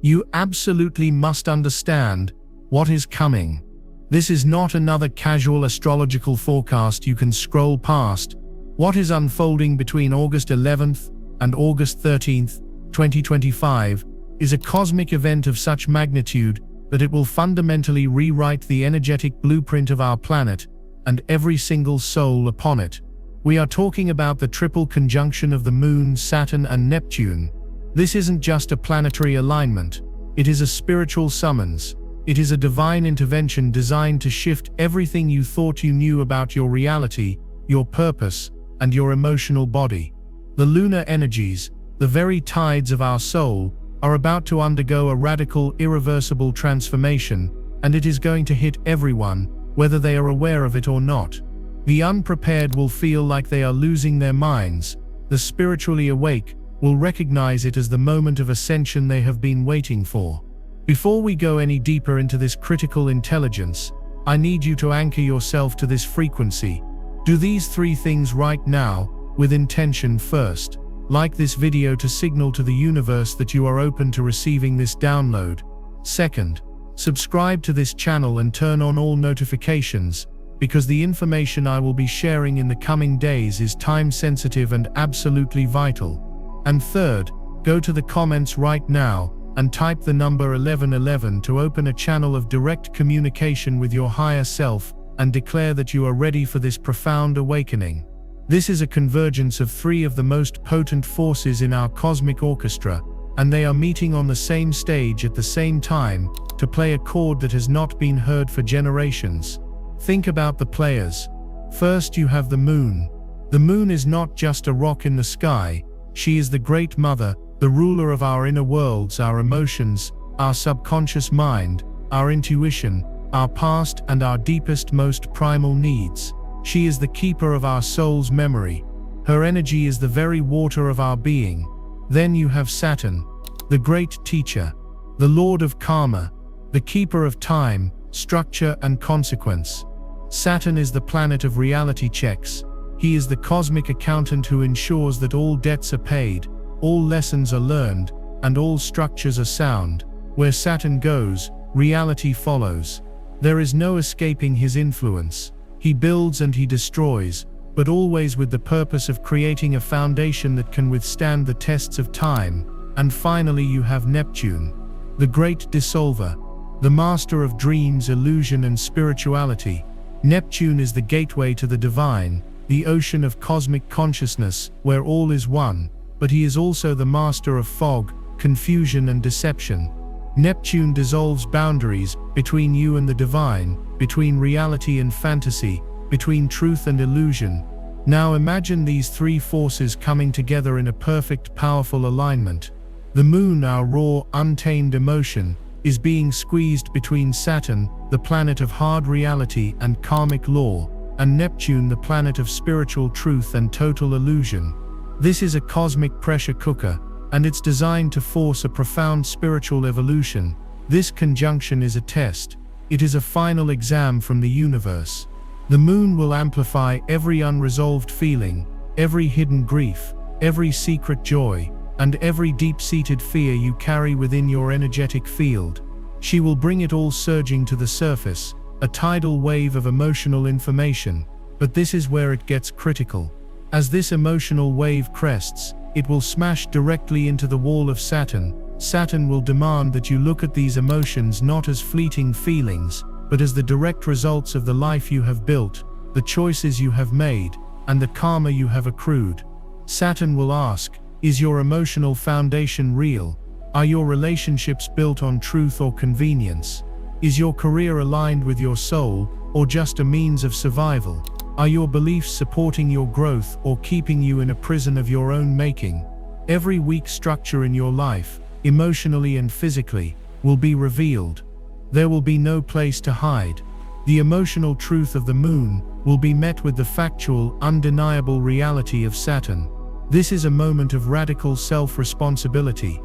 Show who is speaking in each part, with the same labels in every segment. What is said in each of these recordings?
Speaker 1: You absolutely must understand what is coming. This is not another casual astrological forecast you can scroll past. What is unfolding between August 11th and August 13th, 2025, is a cosmic event of such magnitude that it will fundamentally rewrite the energetic blueprint of our planet and every single soul upon it. We are talking about the triple conjunction of the Moon, Saturn, and Neptune. This isn't just a planetary alignment. It is a spiritual summons. It is a divine intervention designed to shift everything you thought you knew about your reality, your purpose, and your emotional body. The lunar energies, the very tides of our soul, are about to undergo a radical, irreversible transformation, and it is going to hit everyone, whether they are aware of it or not. The unprepared will feel like they are losing their minds. The spiritually awake will recognize it as the moment of ascension they have been waiting for. Before we go any deeper into this critical intelligence, I need you to anchor yourself to this frequency. Do these three things right now, with intention. First, like this video to signal to the universe that you are open to receiving this download. Second, subscribe to this channel and turn on all notifications, because the information I will be sharing in the coming days is time-sensitive and absolutely vital. And third, go to the comments right now and type the number 1111 to open a channel of direct communication with your higher self and declare that you are ready for this profound awakening. This is a convergence of three of the most potent forces in our cosmic orchestra, and they are meeting on the same stage at the same time to play a chord that has not been heard for generations. Think about the players. First, you have the moon. The moon is not just a rock in the sky. She is the great mother, the ruler of our inner worlds, our emotions, our subconscious mind, our intuition, our past, and our deepest, most primal needs. She is the keeper of our soul's memory. Her energy is the very water of our being. Then you have Saturn, the great teacher, the lord of karma, the keeper of time, structure, and consequence. Saturn is the planet of reality checks. He is the cosmic accountant who ensures that all debts are paid, all lessons are learned, and all structures are sound. Where Saturn goes, reality follows. There is no escaping his influence. He builds and he destroys, but always with the purpose of creating a foundation that can withstand the tests of time. And finally you have Neptune, the great dissolver, the master of dreams, illusion, and spirituality. Neptune is the gateway to the divine, the ocean of cosmic consciousness, where all is one, but he is also the master of fog, confusion, and deception. Neptune dissolves boundaries between you and the divine, between reality and fantasy, between truth and illusion. Now imagine these three forces coming together in a perfect, powerful alignment. The moon, our raw, untamed emotion, is being squeezed between Saturn, the planet of hard reality and karmic law, and Neptune, the planet of spiritual truth and total illusion. This is a cosmic pressure cooker, and it's designed to force a profound spiritual evolution. This conjunction is a test. It is a final exam from the universe. The moon will amplify every unresolved feeling, every hidden grief, every secret joy, and every deep-seated fear you carry within your energetic field. She will bring it all surging to the surface, a tidal wave of emotional information. But this is where it gets critical. As this emotional wave crests, it will smash directly into the wall of Saturn. Saturn will demand that you look at these emotions not as fleeting feelings, but as the direct results of the life you have built, the choices you have made, and the karma you have accrued. Saturn will ask, is your emotional foundation real? Are your relationships built on truth or convenience? Is your career aligned with your soul, or just a means of survival? Are your beliefs supporting your growth or keeping you in a prison of your own making? Every weak structure in your life, emotionally and physically, will be revealed. There will be no place to hide. The emotional truth of the moon will be met with the factual, undeniable reality of Saturn. This is a moment of radical self-responsibility.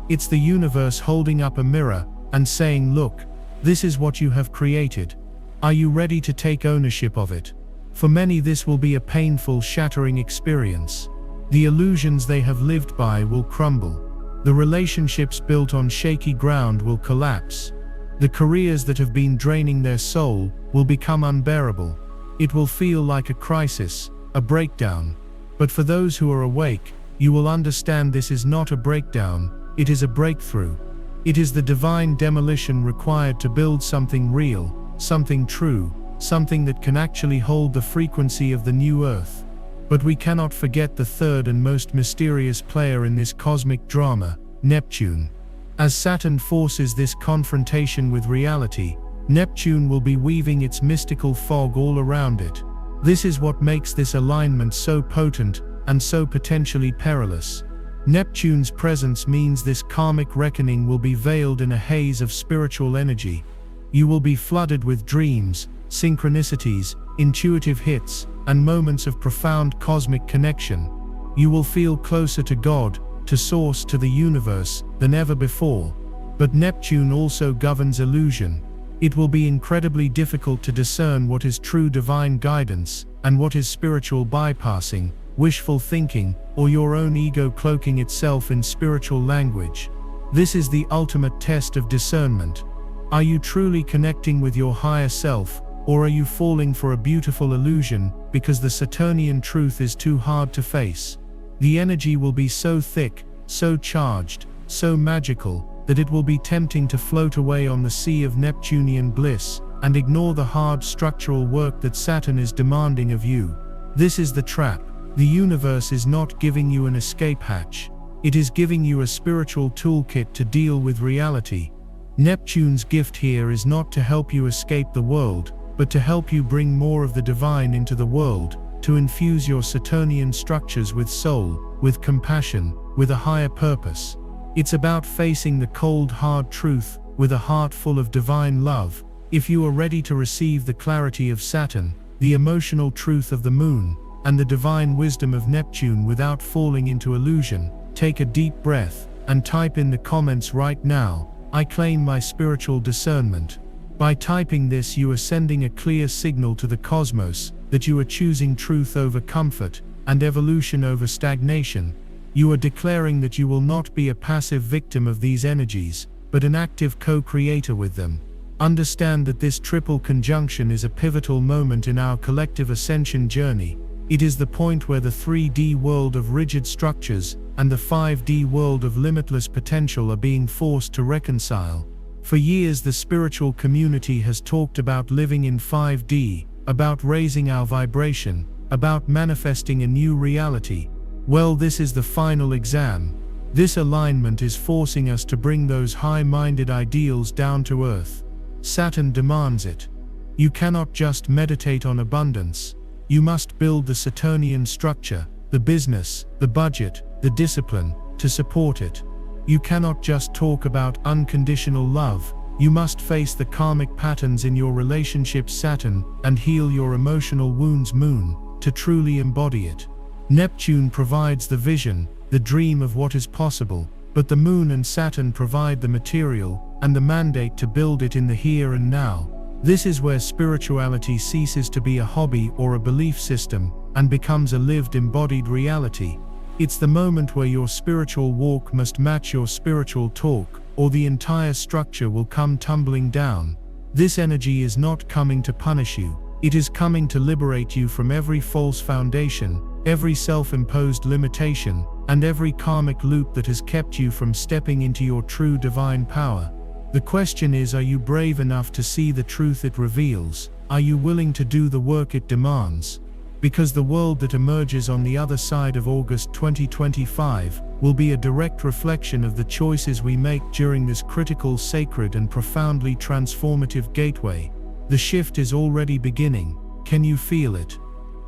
Speaker 1: It's the universe holding up a mirror and saying, look, this is what you have created. Are you ready to take ownership of it? For many, this will be a painful, shattering experience. The illusions they have lived by will crumble. The relationships built on shaky ground will collapse. The careers that have been draining their soul will become unbearable. It will feel like a crisis, a breakdown. But for those who are awake, you will understand this is not a breakdown, it is a breakthrough. It is the divine demolition required to build something real, something true, something that can actually hold the frequency of the new earth. But we cannot forget the third and most mysterious player in this cosmic drama, Neptune. As Saturn forces this confrontation with reality, Neptune will be weaving its mystical fog all around it. This is what makes this alignment so potent and so potentially perilous. Neptune's presence means this karmic reckoning will be veiled in a haze of spiritual energy. You will be flooded with dreams, synchronicities, intuitive hits, and moments of profound cosmic connection. You will feel closer to God, to Source, to the universe, than ever before. But Neptune also governs illusion. It will be incredibly difficult to discern what is true divine guidance, and what is spiritual bypassing, wishful thinking, or your own ego cloaking itself in spiritual language. This is the ultimate test of discernment. Are you truly connecting with your higher self, or are you falling for a beautiful illusion because the Saturnian truth is too hard to face? The energy will be so thick, so charged, so magical, that it will be tempting to float away on the sea of Neptunian bliss, and ignore the hard structural work that Saturn is demanding of you. This is the trap. The universe is not giving you an escape hatch. It is giving you a spiritual toolkit to deal with reality. Neptune's gift here is not to help you escape the world, but to help you bring more of the divine into the world, to infuse your Saturnian structures with soul, with compassion, with a higher purpose. It's about facing the cold, hard truth with a heart full of divine love. If you are ready to receive the clarity of Saturn, the emotional truth of the moon, and the divine wisdom of Neptune without falling into illusion, take a deep breath and type in the comments right now, "I claim my spiritual discernment." By typing this, you are sending a clear signal to the cosmos that you are choosing truth over comfort and evolution over stagnation. You are declaring that you will not be a passive victim of these energies, but an active co-creator with them. Understand that this triple conjunction is a pivotal moment in our collective ascension journey. It is the point where the 3D world of rigid structures and the 5D world of limitless potential are being forced to reconcile. For years, the spiritual community has talked about living in 5D, about raising our vibration, about manifesting a new reality. Well, this is the final exam. This alignment is forcing us to bring those high-minded ideals down to earth. Saturn demands it. You cannot just meditate on abundance. You must build the Saturnian structure, the business, the budget, the discipline, to support it. You cannot just talk about unconditional love. You must face the karmic patterns in your relationship, Saturn, and heal your emotional wounds, Moon, to truly embody it. Neptune provides the vision, the dream of what is possible, but the Moon and Saturn provide the material and the mandate to build it in the here and now. This is where spirituality ceases to be a hobby or a belief system and becomes a lived, embodied reality. It's the moment where your spiritual walk must match your spiritual talk, or the entire structure will come tumbling down. This energy is not coming to punish you. It is coming to liberate you from every false foundation, every self-imposed limitation, and every karmic loop that has kept you from stepping into your true divine power. The question is, are you brave enough to see the truth it reveals? Are you willing to do the work it demands? Because the world that emerges on the other side of August 2025 will be a direct reflection of the choices we make during this critical, sacred, and profoundly transformative gateway. The shift is already beginning. Can you feel it?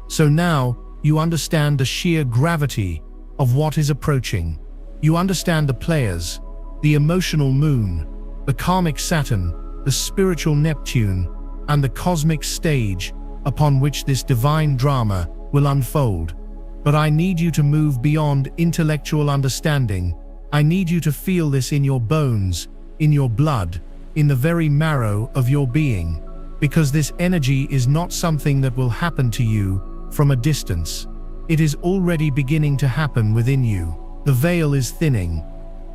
Speaker 1: So now, you understand the sheer gravity of what is approaching. You understand the players, the emotional Moon, the karmic Saturn, the spiritual Neptune, and the cosmic stage upon which this divine drama will unfold. But I need you to move beyond intellectual understanding. I need you to feel this in your bones, in your blood, in the very marrow of your being. Because this energy is not something that will happen to you from a distance. It is already beginning to happen within you. The veil is thinning,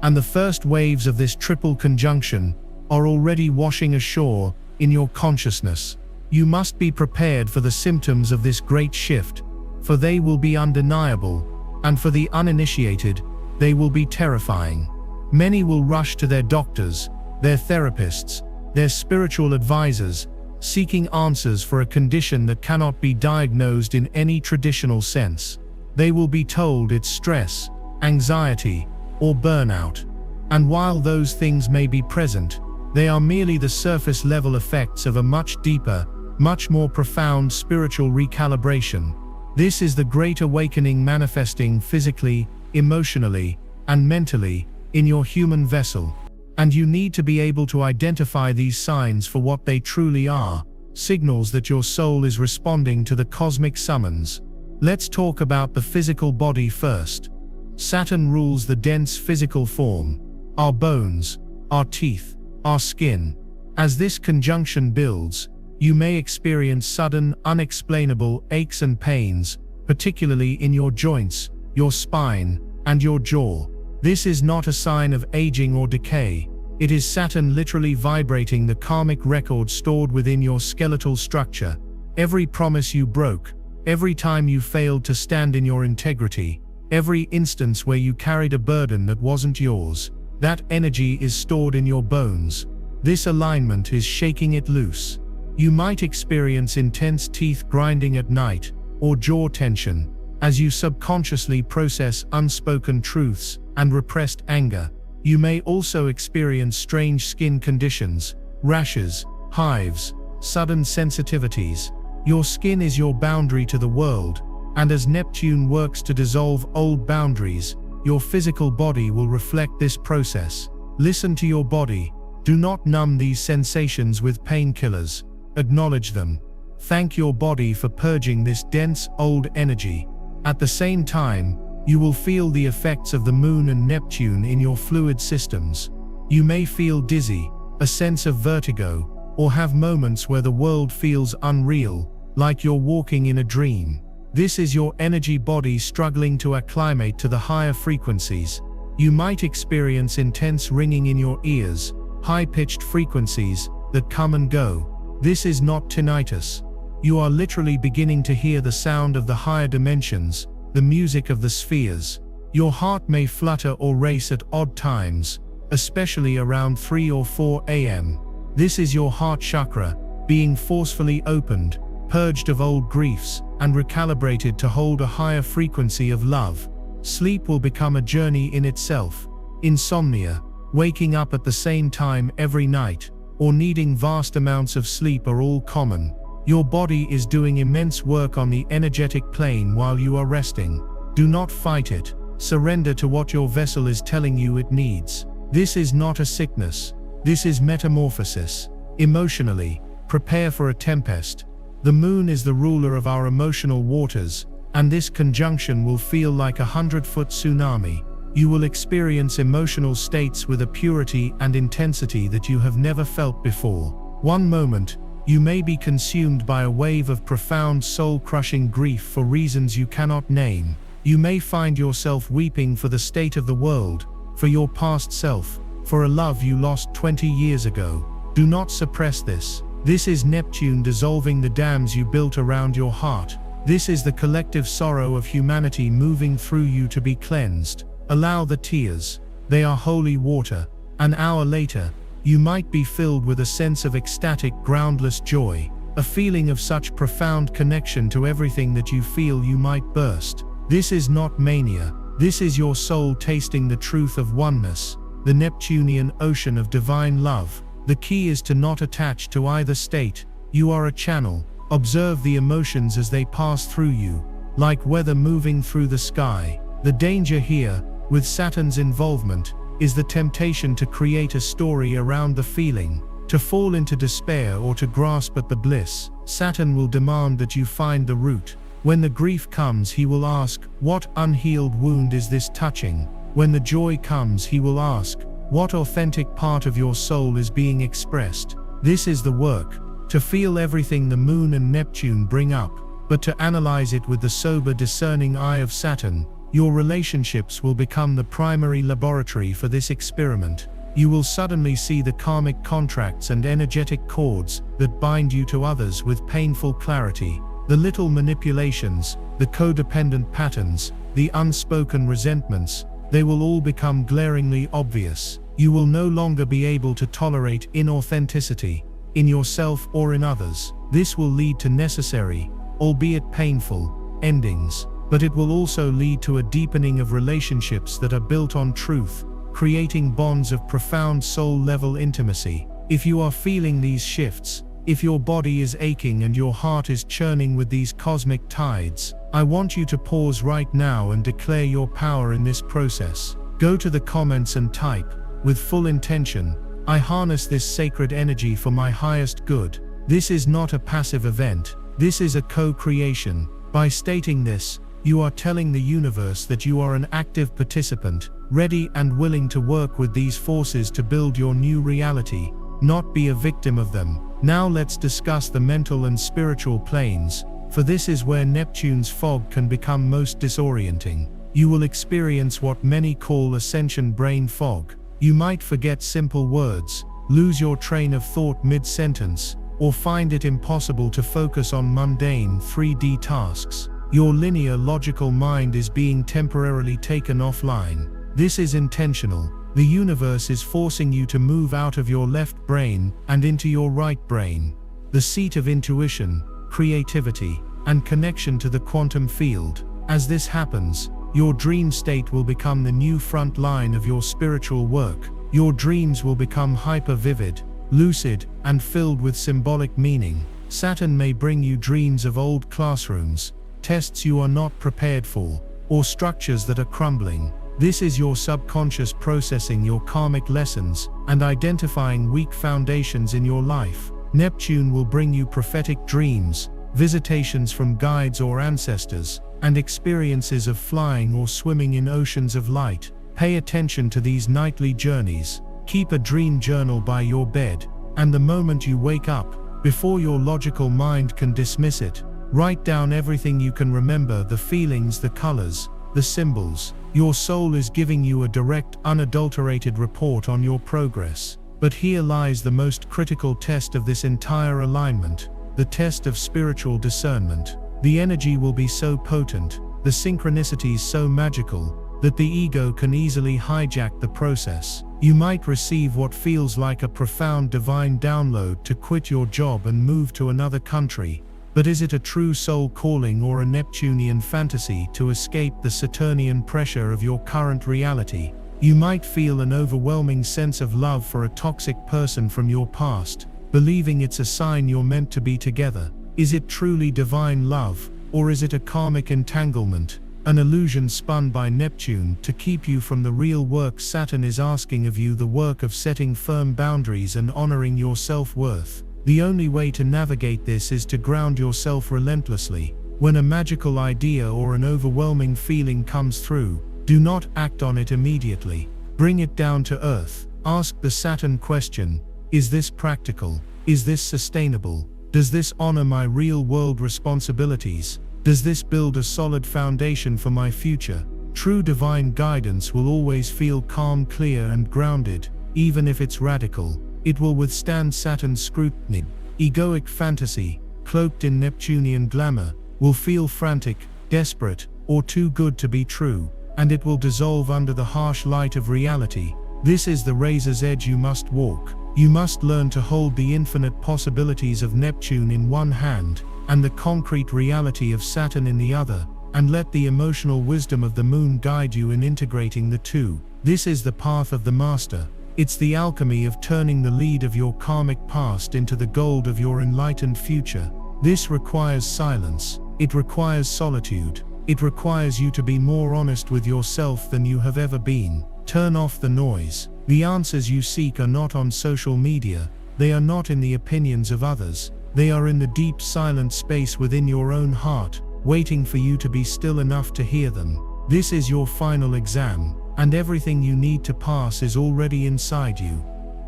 Speaker 1: and the first waves of this triple conjunction are already washing ashore in your consciousness. You must be prepared for the symptoms of this great shift, for they will be undeniable, and for the uninitiated, they will be terrifying. Many will rush to their doctors, their therapists, their spiritual advisors, seeking answers for a condition that cannot be diagnosed in any traditional sense. They will be told it's stress, anxiety, or burnout. And while those things may be present, they are merely the surface-level effects of a much deeper, much more profound spiritual recalibration. This is the Great Awakening manifesting physically, emotionally, and mentally in your human vessel. And you need to be able to identify these signs for what they truly are, signals that your soul is responding to the cosmic summons. Let's talk about the physical body first. Saturn rules the dense physical form, our bones, our teeth, our skin. As this conjunction builds, you may experience sudden, unexplainable aches and pains, particularly in your joints, your spine, and your jaw. This is not a sign of aging or decay. It is Saturn literally vibrating the karmic record stored within your skeletal structure. Every promise you broke, every time you failed to stand in your integrity, every instance where you carried a burden that wasn't yours, that energy is stored in your bones. This alignment is shaking it loose. You might experience intense teeth grinding at night, or jaw tension, as you subconsciously process unspoken truths and repressed anger. You may also experience strange skin conditions, rashes, hives, sudden sensitivities. Your skin is your boundary to the world, and as Neptune works to dissolve old boundaries, your physical body will reflect this process. Listen to your body. Do not numb these sensations with painkillers. Acknowledge them. Thank your body for purging this dense, old energy. At the same time, you will feel the effects of the Moon and Neptune in your fluid systems. You may feel dizzy, a sense of vertigo, or have moments where the world feels unreal, like you're walking in a dream. This is your energy body struggling to acclimate to the higher frequencies. You might experience intense ringing in your ears, high-pitched frequencies that come and go. This is not tinnitus. You are literally beginning to hear the sound of the higher dimensions, the music of the spheres. Your heart may flutter or race at odd times, especially around 3 or 4 a.m. This is your heart chakra, being forcefully opened, purged of old griefs, and recalibrated to hold a higher frequency of love. Sleep will become a journey in itself. Insomnia, waking up at the same time every night, or needing vast amounts of sleep are all common. Your body is doing immense work on the energetic plane while you are resting. Do not fight it. Surrender to what your vessel is telling you it needs. This is not a sickness. This is metamorphosis. Emotionally, prepare for a tempest. The Moon is the ruler of our emotional waters, and this conjunction will feel like a 100-foot tsunami. You will experience emotional states with a purity and intensity that you have never felt before. One moment, you may be consumed by a wave of profound soul-crushing grief for reasons you cannot name. You may find yourself weeping for the state of the world, for your past self, for a love you lost 20 years ago. Do not suppress this. This is Neptune dissolving the dams you built around your heart. This is the collective sorrow of humanity moving through you to be cleansed. Allow the tears. They are holy water. An hour later, you might be filled with a sense of ecstatic, groundless joy, a feeling of such profound connection to everything that you feel you might burst. This is not mania. This is your soul tasting the truth of oneness, the Neptunian ocean of divine love. The key is to not attach to either state. You are a channel. Observe the emotions as they pass through you, like weather moving through the sky. The danger here, with Saturn's involvement, is the temptation to create a story around the feeling, to fall into despair or to grasp at the bliss. Saturn will demand that you find the root. When the grief comes, he will ask, what unhealed wound is this touching? When the joy comes, he will ask, what authentic part of your soul is being expressed? This is the work, to feel everything the Moon and Neptune bring up, but to analyze it with the sober, discerning eye of Saturn. Your relationships will become the primary laboratory for this experiment. You will suddenly see the karmic contracts and energetic cords that bind you to others with painful clarity. The little manipulations, the codependent patterns, the unspoken resentments, they will all become glaringly obvious. You will no longer be able to tolerate inauthenticity in yourself or in others. This will lead to necessary, albeit painful, endings, but it will also lead to a deepening of relationships that are built on truth, creating bonds of profound soul-level intimacy. If you are feeling these shifts, if your body is aching and your heart is churning with these cosmic tides, I want you to pause right now and declare your power in this process. Go to the comments and type, with full intention, I harness this sacred energy for my highest good. This is not a passive event, this is a co-creation. By stating this, you are telling the universe that you are an active participant, ready and willing to work with these forces to build your new reality, not be a victim of them. Now let's discuss the mental and spiritual planes, for this is where Neptune's fog can become most disorienting. You will experience what many call ascension brain fog. You might forget simple words, lose your train of thought mid-sentence, or find it impossible to focus on mundane 3D tasks. Your linear logical mind is being temporarily taken offline. This is intentional. The universe is forcing you to move out of your left brain and into your right brain, the seat of intuition, creativity, and connection to the quantum field. As this happens, your dream state will become the new front line of your spiritual work. Your dreams will become hyper-vivid, lucid, and filled with symbolic meaning. Saturn may bring you dreams of old classrooms, tests you are not prepared for, or structures that are crumbling. This is your subconscious processing your karmic lessons and identifying weak foundations in your life. Neptune will bring you prophetic dreams, visitations from guides or ancestors, and experiences of flying or swimming in oceans of light. Pay attention to these nightly journeys. Keep a dream journal by your bed, and the moment you wake up, before your logical mind can dismiss it, write down everything you can remember, the feelings, the colors, the symbols. Your soul is giving you a direct, unadulterated report on your progress. But here lies the most critical test of this entire alignment, the test of spiritual discernment. The energy will be so potent, the synchronicities so magical, that the ego can easily hijack the process. You might receive what feels like a profound divine download to quit your job and move to another country. But is it a true soul calling or a Neptunian fantasy to escape the Saturnian pressure of your current reality? You might feel an overwhelming sense of love for a toxic person from your past, believing it's a sign you're meant to be together. Is it truly divine love, or is it a karmic entanglement, an illusion spun by Neptune to keep you from the real work? Saturn is asking of you the work of setting firm boundaries and honoring your self-worth. The only way to navigate this is to ground yourself relentlessly. When a magical idea or an overwhelming feeling comes through, do not act on it immediately. Bring it down to earth. Ask the Saturn question, is this practical? Is this sustainable? Does this honor my real-world responsibilities? Does this build a solid foundation for my future? True divine guidance will always feel calm, clear, and grounded, even if it's radical. It will withstand Saturn's scrutiny. Egoic fantasy, cloaked in Neptunian glamour, will feel frantic, desperate, or too good to be true, and it will dissolve under the harsh light of reality. This is the razor's edge you must walk. You must learn to hold the infinite possibilities of Neptune in one hand, and the concrete reality of Saturn in the other, and let the emotional wisdom of the moon guide you in integrating the two. This is the path of the master. It's the alchemy of turning the lead of your karmic past into the gold of your enlightened future. This requires silence. It requires solitude. It requires you to be more honest with yourself than you have ever been. Turn off the noise. The answers you seek are not on social media. They are not in the opinions of others. They are in the deep silent space within your own heart, waiting for you to be still enough to hear them. This is your final exam, and everything you need to pass is already inside you.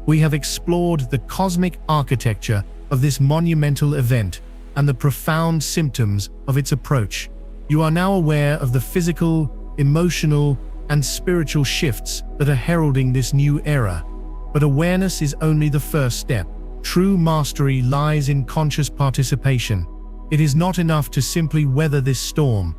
Speaker 1: We have explored the cosmic architecture of this monumental event and the profound symptoms of its approach. You are now aware of the physical, emotional, and spiritual shifts that are heralding this new era. But awareness is only the first step. True mastery lies in conscious participation. It is not enough to simply weather this storm.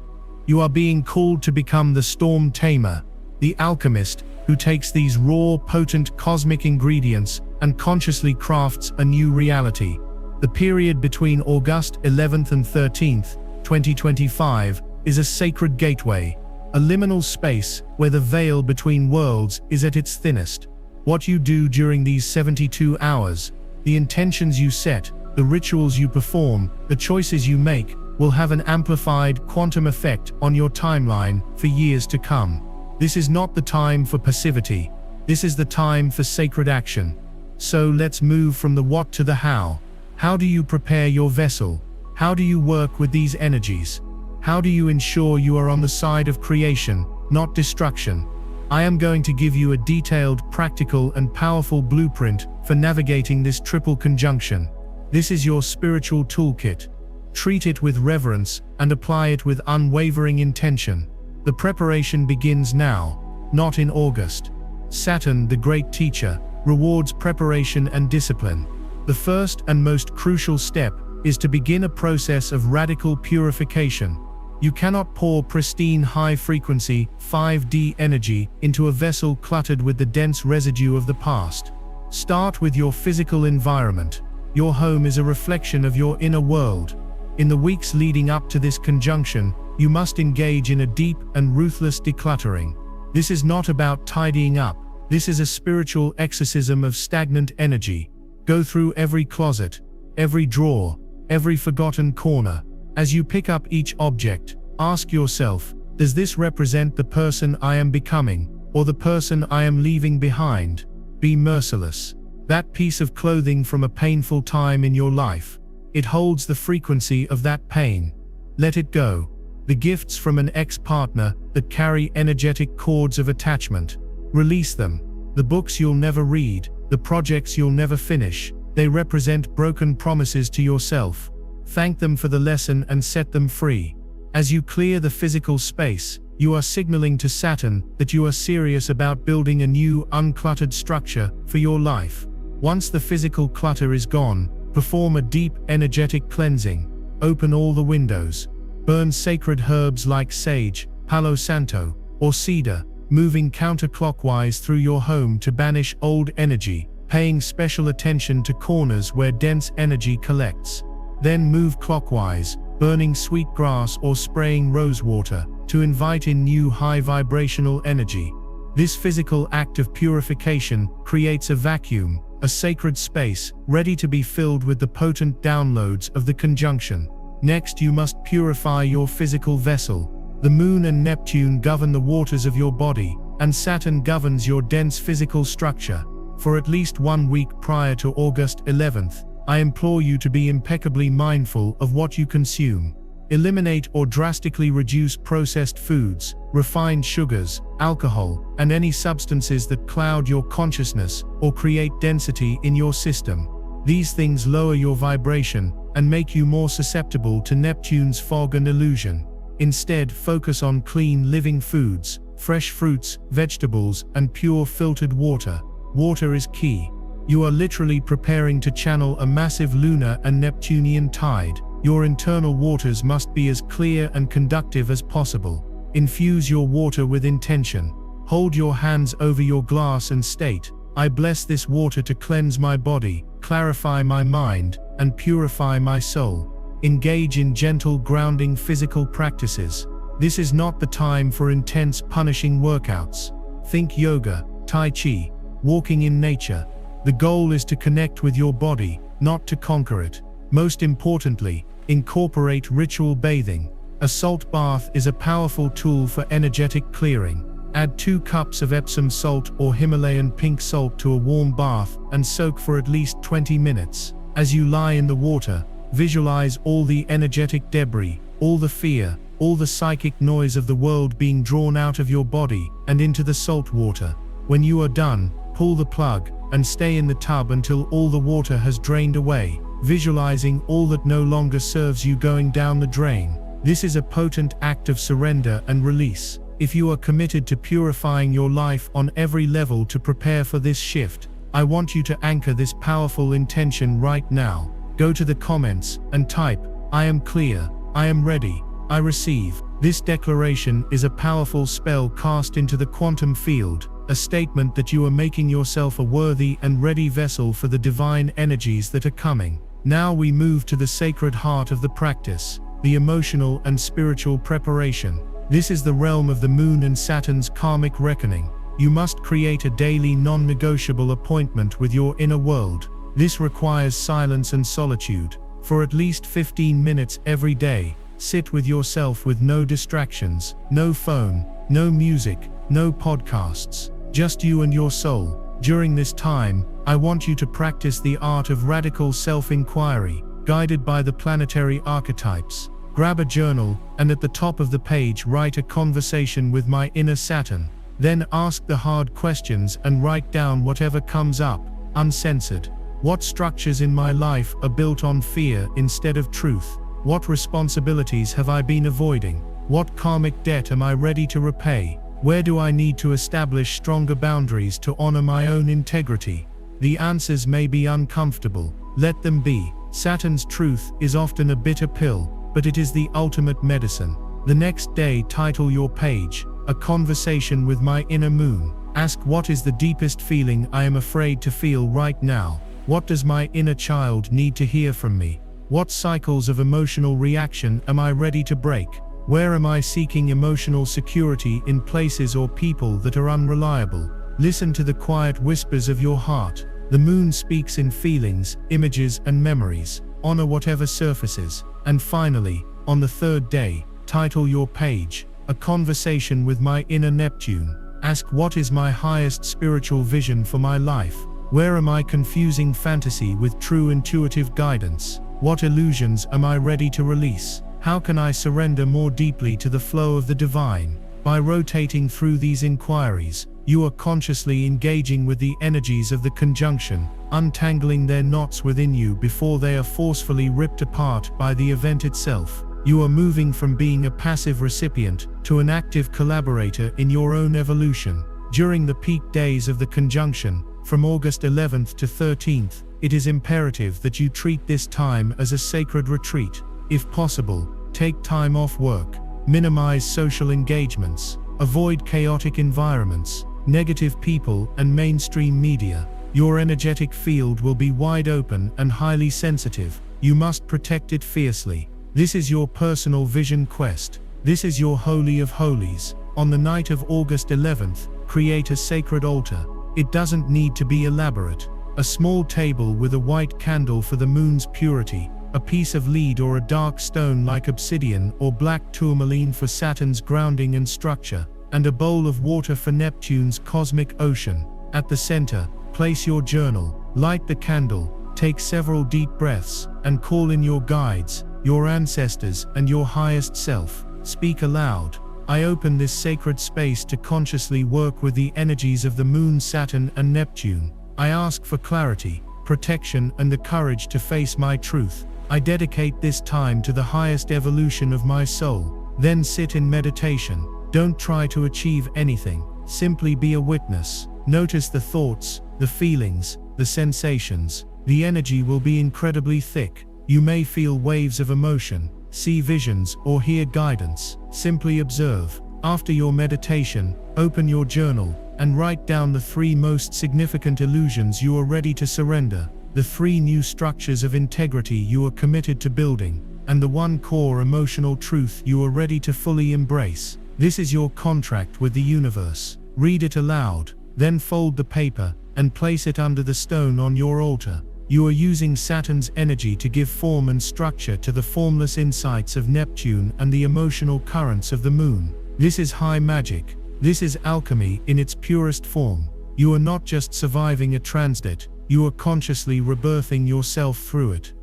Speaker 1: You are being called to become the storm tamer, the alchemist who takes these raw, potent cosmic ingredients and consciously crafts a new reality. The period between August 11th and 13th, 2025, is a sacred gateway, a liminal space where the veil between worlds is at its thinnest. What you do during these 72 hours, the intentions you set, the rituals you perform, the choices you make, will have an amplified quantum effect on your timeline for years to come. This is not the time for passivity. This is the time for sacred action. So let's move from the what to the how. How do you prepare your vessel? How do you work with these energies? How do you ensure you are on the side of creation, not destruction? I am going to give you a detailed, practical, and powerful blueprint for navigating this triple conjunction. This is your spiritual toolkit. Treat it with reverence and apply it with unwavering intention. The preparation begins now, not in August. Saturn, the great teacher, rewards preparation and discipline. The first and most crucial step is to begin a process of radical purification. You cannot pour pristine high-frequency, 5D energy into a vessel cluttered with the dense residue of the past. Start with your physical environment. Your home is a reflection of your inner world. In the weeks leading up to this conjunction, you must engage in a deep and ruthless decluttering. This is not about tidying up. This is a spiritual exorcism of stagnant energy. Go through every closet, every drawer, every forgotten corner. As you pick up each object, ask yourself, does this represent the person I am becoming, or the person I am leaving behind? Be merciless. That piece of clothing from a painful time in your life, it holds the frequency of that pain. Let it go. The gifts from an ex-partner that carry energetic cords of attachment, release them. The books you'll never read, the projects you'll never finish, they represent broken promises to yourself. Thank them for the lesson and set them free. As you clear the physical space, you are signaling to Saturn that you are serious about building a new, uncluttered structure for your life. Once the physical clutter is gone, perform a deep, energetic cleansing. Open all the windows. Burn sacred herbs like sage, Palo Santo, or cedar, moving counterclockwise through your home to banish old energy, paying special attention to corners where dense energy collects. Then move clockwise, burning sweet grass or spraying rose water, to invite in new high vibrational energy. This physical act of purification creates a vacuum, a sacred space, ready to be filled with the potent downloads of the conjunction. Next, you must purify your physical vessel. The Moon and Neptune govern the waters of your body, and Saturn governs your dense physical structure. For at least 1 week prior to August 11th, I implore you to be impeccably mindful of what you consume. Eliminate or drastically reduce processed foods, refined sugars, alcohol, and any substances that cloud your consciousness or create density in your system. These things lower your vibration and make you more susceptible to Neptune's fog and illusion. Instead, focus on clean living foods, fresh fruits, vegetables, and pure filtered water. Water is key. You are literally preparing to channel a massive lunar and Neptunian tide. Your internal waters must be as clear and conductive as possible. Infuse your water with intention. Hold your hands over your glass and state, I bless this water to cleanse my body, clarify my mind, and purify my soul. Engage in gentle, grounding physical practices. This is not the time for intense, punishing workouts. Think yoga, tai chi, walking in nature. The goal is to connect with your body, not to conquer it. Most importantly, incorporate ritual bathing. A salt bath is a powerful tool for energetic clearing. Add 2 cups of Epsom salt or Himalayan pink salt to a warm bath and soak for at least 20 minutes. As you lie in the water, visualize all the energetic debris, all the fear, all the psychic noise of the world being drawn out of your body and into the salt water. When you are done, pull the plug and stay in the tub until all the water has drained away, visualizing all that no longer serves you going down the drain. This is a potent act of surrender and release. If you are committed to purifying your life on every level to prepare for this shift, I want you to anchor this powerful intention right now. Go to the comments and type, "I am clear, I am ready, I receive." This declaration is a powerful spell cast into the quantum field, a statement that you are making yourself a worthy and ready vessel for the divine energies that are coming. Now we move to the sacred heart of the practice, the emotional and spiritual preparation. This is the realm of the Moon and Saturn's karmic reckoning. You must create a daily non-negotiable appointment with your inner world. This requires silence and solitude. For at least 15 minutes every day, sit with yourself with no distractions, no phone, no music, no podcasts, just you and your soul. During this time, I want you to practice the art of radical self-inquiry, guided by the planetary archetypes. Grab a journal, and at the top of the page write a conversation with my inner Saturn. Then ask the hard questions and write down whatever comes up, uncensored. What structures in my life are built on fear instead of truth? What responsibilities have I been avoiding? What karmic debt am I ready to repay? Where do I need to establish stronger boundaries to honor my own integrity? The answers may be uncomfortable. Let them be. Saturn's truth is often a bitter pill, but it is the ultimate medicine. The next day, title your page, "A Conversation with My Inner Moon." Ask, what is the deepest feeling I am afraid to feel right now? What does my inner child need to hear from me? What cycles of emotional reaction am I ready to break? Where am I seeking emotional security in places or people that are unreliable? Listen to the quiet whispers of your heart. The moon speaks in feelings, images, and memories. Honor whatever surfaces. And finally, on the third day, title your page, "A Conversation with My Inner Neptune." Ask, what is my highest spiritual vision for my life? Where am I confusing fantasy with true intuitive guidance? What illusions am I ready to release? How can I surrender more deeply to the flow of the divine? By rotating through these inquiries, you are consciously engaging with the energies of the conjunction, untangling their knots within you before they are forcefully ripped apart by the event itself. You are moving from being a passive recipient to an active collaborator in your own evolution. During the peak days of the conjunction, from August 11th to 13th, it is imperative that you treat this time as a sacred retreat. If possible, take time off work, minimize social engagements, avoid chaotic environments, negative people, and mainstream media. Your energetic field will be wide open and highly sensitive. You must protect it fiercely. This is your personal vision quest. This is your holy of holies. On the night of August 11th, create a sacred altar. It doesn't need to be elaborate. A small table with a white candle for the moon's purity, a piece of lead or a dark stone like obsidian or black tourmaline for Saturn's grounding and structure, and a bowl of water for Neptune's cosmic ocean. At the center, place your journal, light the candle, take several deep breaths, and call in your guides, your ancestors, and your highest self. Speak aloud. I open this sacred space to consciously work with the energies of the Moon, Saturn, and Neptune. I ask for clarity, protection, and the courage to face my truth. I dedicate this time to the highest evolution of my soul. Then sit in meditation. Don't try to achieve anything. Simply be a witness. Notice the thoughts, the feelings, the sensations. The energy will be incredibly thick. You may feel waves of emotion, see visions, or hear guidance. Simply observe. After your meditation, open your journal and write down the 3 most significant illusions you are ready to surrender, the 3 new structures of integrity you are committed to building, and the 1 core emotional truth you are ready to fully embrace. This is your contract with the universe. Read it aloud, then fold the paper and place it under the stone on your altar. You are using Saturn's energy to give form and structure to the formless insights of Neptune and the emotional currents of the moon. This is high magic. This is alchemy in its purest form. You are not just surviving a transit, you are consciously rebirthing yourself through it.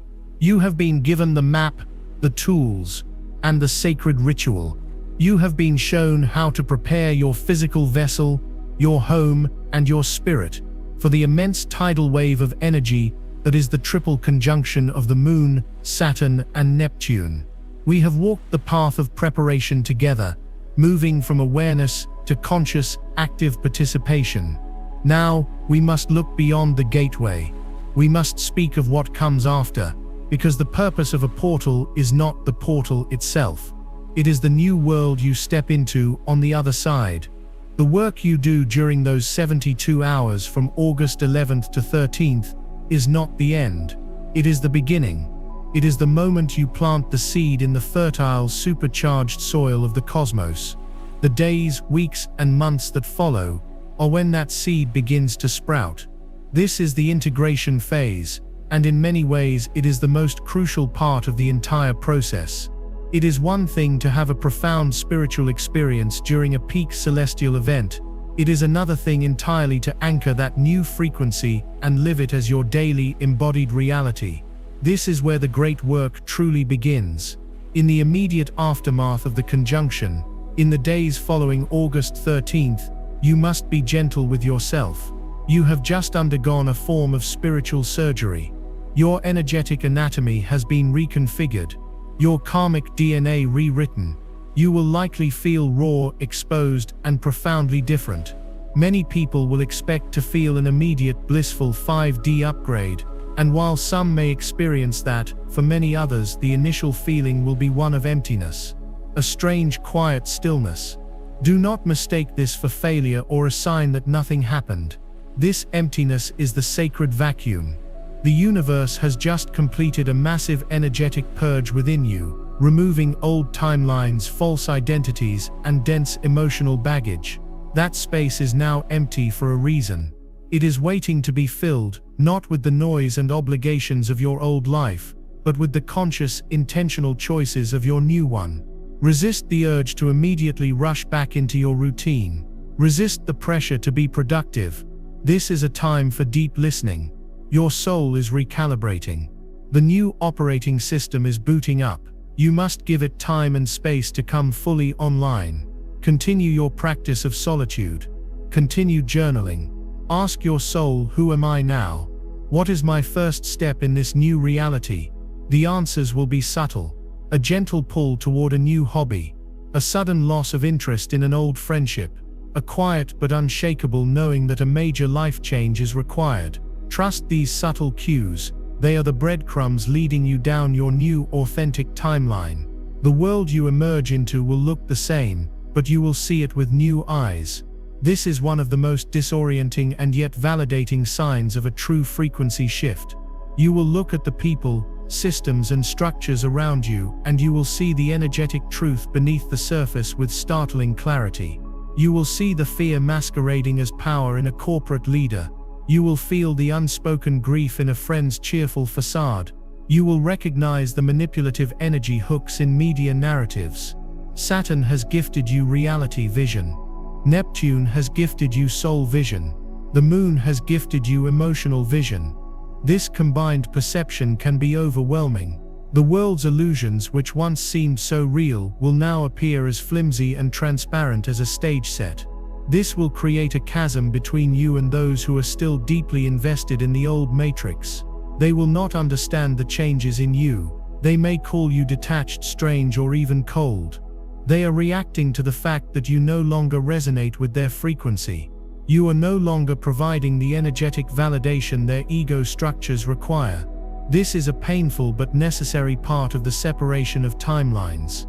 Speaker 1: You have been given the map, the tools, and the sacred ritual. You have been shown how to prepare your physical vessel, your home, and your spirit for the immense tidal wave of energy that is the triple conjunction of the Moon, Saturn, and Neptune. We have walked the path of preparation together, moving from awareness to conscious, active participation. Now, we must look beyond the gateway. We must speak of what comes after, because the purpose of a portal is not the portal itself. It is the new world you step into on the other side. The work you do during those 72 hours from August 11th to 13th is not the end. It is the beginning. It is the moment you plant the seed in the fertile, supercharged soil of the cosmos. The days, weeks, and months that follow are when that seed begins to sprout. This is the integration phase, and in many ways it is the most crucial part of the entire process. It is one thing to have a profound spiritual experience during a peak celestial event. It is another thing entirely to anchor that new frequency and live it as your daily, embodied reality. This is where the great work truly begins. In the immediate aftermath of the conjunction, in the days following August 13th, you must be gentle with yourself. You have just undergone a form of spiritual surgery. Your energetic anatomy has been reconfigured, your karmic DNA rewritten. You will likely feel raw, exposed, and profoundly different. Many people will expect to feel an immediate blissful 5D upgrade, and while some may experience that, for many others the initial feeling will be one of emptiness, a strange quiet stillness. Do not mistake this for failure or a sign that nothing happened. This emptiness is the sacred vacuum. The universe has just completed a massive energetic purge within you, removing old timelines, false identities, and dense emotional baggage. That space is now empty for a reason. It is waiting to be filled, not with the noise and obligations of your old life, but with the conscious, intentional choices of your new one. Resist the urge to immediately rush back into your routine. Resist the pressure to be productive. This is a time for deep listening. Your soul is recalibrating. The new operating system is booting up. You must give it time and space to come fully online. Continue your practice of solitude. Continue journaling. Ask your soul, who am I now? What is my first step in this new reality? The answers will be subtle. A gentle pull toward a new hobby. A sudden loss of interest in an old friendship. A quiet but unshakable knowing that a major life change is required. Trust these subtle cues. They are the breadcrumbs leading you down your new, authentic timeline. The world you emerge into will look the same, but you will see it with new eyes. This is one of the most disorienting and yet validating signs of a true frequency shift. You will look at the people, systems, and structures around you, and you will see the energetic truth beneath the surface with startling clarity. You will see the fear masquerading as power in a corporate leader. You will feel the unspoken grief in a friend's cheerful facade. You will recognize the manipulative energy hooks in media narratives. Saturn has gifted you reality vision. Neptune has gifted you soul vision. The moon has gifted you emotional vision. This combined perception can be overwhelming. The world's illusions, which once seemed so real, will now appear as flimsy and transparent as a stage set. This will create a chasm between you and those who are still deeply invested in the old matrix. They will not understand the changes in you. They may call you detached, strange, or even cold. They are reacting to the fact that you no longer resonate with their frequency. You are no longer providing the energetic validation their ego structures require. This is a painful but necessary part of the separation of timelines.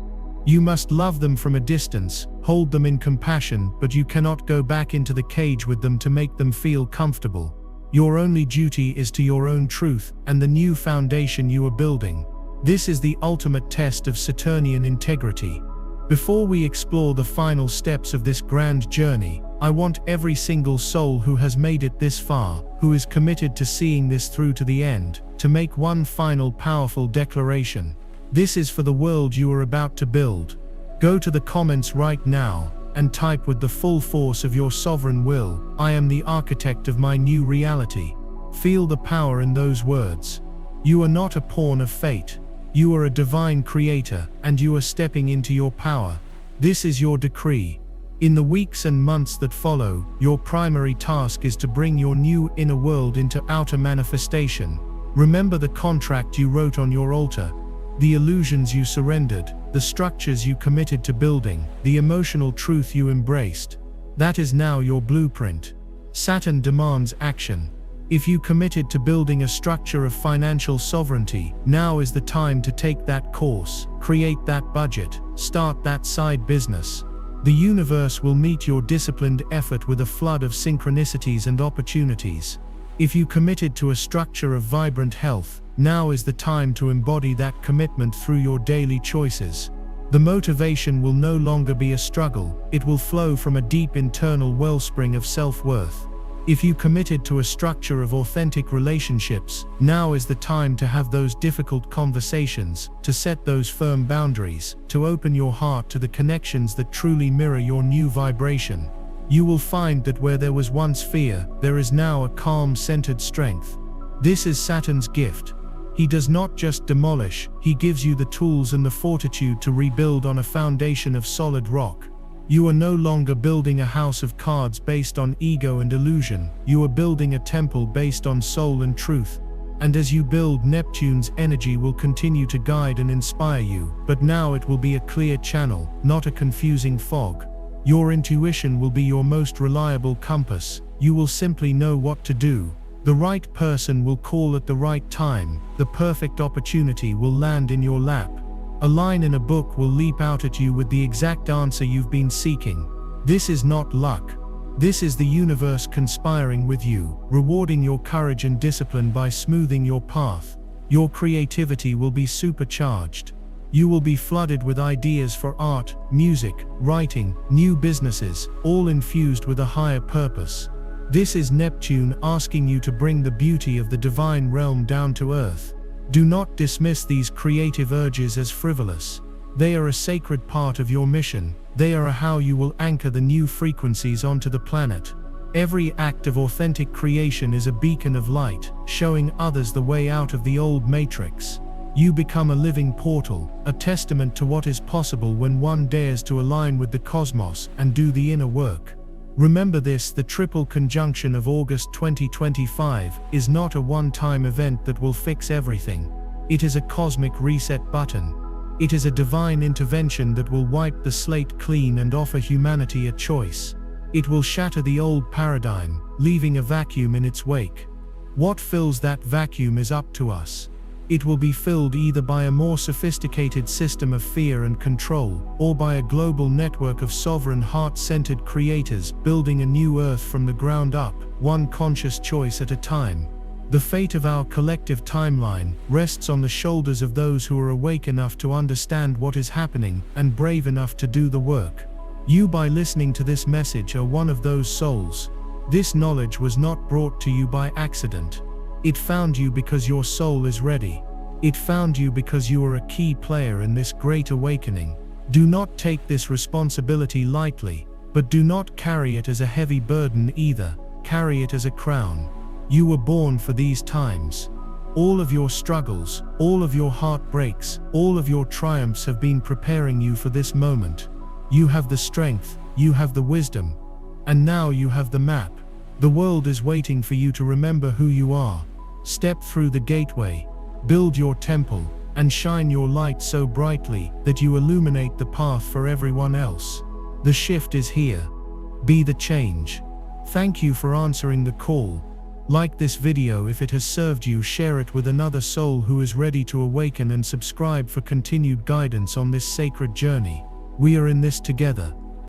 Speaker 1: You must love them from a distance, hold them in compassion, but you cannot go back into the cage with them to make them feel comfortable. Your only duty is to your own truth and the new foundation you are building. This is the ultimate test of Saturnian integrity. Before we explore the final steps of this grand journey, I want every single soul who has made it this far, who is committed to seeing this through to the end, to make one final powerful declaration. This is for the world you are about to build. Go to the comments right now and type with the full force of your sovereign will, "I am the architect of my new reality." Feel the power in those words. You are not a pawn of fate. You are a divine creator, and you are stepping into your power. This is your decree. In the weeks and months that follow, your primary task is to bring your new inner world into outer manifestation. Remember the contract you wrote on your altar. The illusions you surrendered, the structures you committed to building, the emotional truth you embraced. That is now your blueprint. Saturn demands action. If you committed to building a structure of financial sovereignty, now is the time to take that course, create that budget, start that side business. The universe will meet your disciplined effort with a flood of synchronicities and opportunities. If you committed to a structure of vibrant health, now is the time to embody that commitment through your daily choices. The motivation will no longer be a struggle, it will flow from a deep internal wellspring of self-worth. If you committed to a structure of authentic relationships, now is the time to have those difficult conversations, to set those firm boundaries, to open your heart to the connections that truly mirror your new vibration. You will find that where there was once fear, there is now a calm, centered strength. This is Saturn's gift. He does not just demolish, he gives you the tools and the fortitude to rebuild on a foundation of solid rock. You are no longer building a house of cards based on ego and illusion, you are building a temple based on soul and truth. And as you build, Neptune's energy will continue to guide and inspire you, but now it will be a clear channel, not a confusing fog. Your intuition will be your most reliable compass, you will simply know what to do. The right person will call at the right time, the perfect opportunity will land in your lap. A line in a book will leap out at you with the exact answer you've been seeking. This is not luck. This is the universe conspiring with you, rewarding your courage and discipline by smoothing your path. Your creativity will be supercharged. You will be flooded with ideas for art, music, writing, new businesses, all infused with a higher purpose. This is Neptune asking you to bring the beauty of the divine realm down to earth. Do not dismiss these creative urges as frivolous. They are a sacred part of your mission. They are how you will anchor the new frequencies onto the planet. Every act of authentic creation is a beacon of light, showing others the way out of the old matrix. You become a living portal, a testament to what is possible when one dares to align with the cosmos and do the inner work. Remember this: the triple conjunction of August 2025 is not a one-time event that will fix everything. It is a cosmic reset button. It is a divine intervention that will wipe the slate clean and offer humanity a choice. It will shatter the old paradigm, leaving a vacuum in its wake. What fills that vacuum is up to us. It will be filled either by a more sophisticated system of fear and control, or by a global network of sovereign heart-centered creators building a new earth from the ground up, one conscious choice at a time. The fate of our collective timeline rests on the shoulders of those who are awake enough to understand what is happening and brave enough to do the work. You, by listening to this message, are one of those souls. This knowledge was not brought to you by accident. It found you because your soul is ready. It found you because you are a key player in this great awakening. Do not take this responsibility lightly, but do not carry it as a heavy burden either. Carry it as a crown. You were born for these times. All of your struggles, all of your heartbreaks, all of your triumphs have been preparing you for this moment. You have the strength, you have the wisdom, and now you have the map. The world is waiting for you to remember who you are. Step through the gateway, build your temple, and shine your light so brightly that you illuminate the path for everyone else. The shift is here. Be the change. Thank you for answering the call. Like this video if it has served you, share it with another soul who is ready to awaken, and subscribe for continued guidance on this sacred journey. We are in this together.